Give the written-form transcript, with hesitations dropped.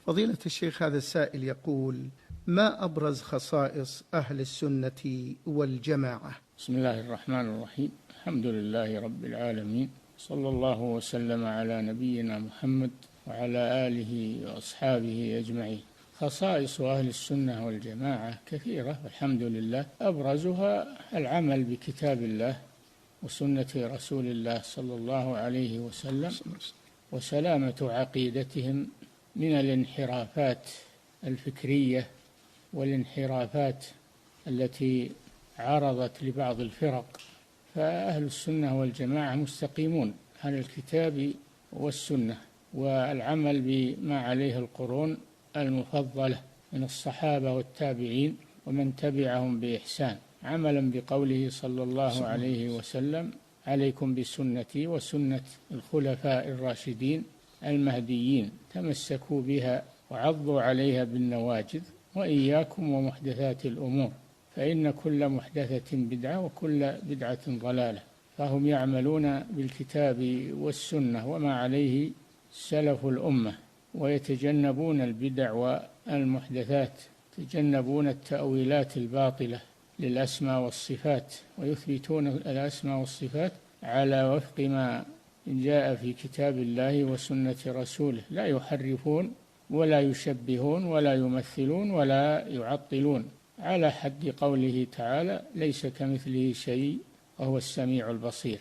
فضيلة الشيخ، هذا السائل يقول: ما أبرز خصائص أهل السنة والجماعة؟ بسم الله الرحمن الرحيم. الحمد لله رب العالمين، صلى الله وسلم على نبينا محمد وعلى آله وأصحابه أجمعين. خصائص أهل السنة والجماعة كثيرة والحمد لله، أبرزها العمل بكتاب الله وسنة رسول الله صلى الله عليه وسلم، وسلامة عقيدتهم من الانحرافات الفكرية والانحرافات التي عرضت لبعض الفرق. فأهل السنة والجماعة مستقيمون على الكتاب والسنة، والعمل بما عليه القرون المفضلة من الصحابة والتابعين ومن تبعهم بإحسان، عملا بقوله صلى الله عليه وسلم: عليكم بسنتي وسنة الخلفاء الراشدين المهديين، تمسكوا بها وعضوا عليها بالنواجذ، وإياكم ومحدثات الأمور، فإن كل محدثة بدعة وكل بدعة ضلالة. فهم يعملون بالكتاب والسنة وما عليه سلف الأمة، ويتجنبون البدع والمحدثات، يتجنبون التأويلات الباطلة للأسماء والصفات، ويثبتون الأسماء والصفات على وفق ما جاء في كتاب الله وسنة رسوله، لا يحرفون ولا يشبهون ولا يمثلون ولا يعطلون، على حد قوله تعالى: ليس كمثله شيء وهو السميع البصير.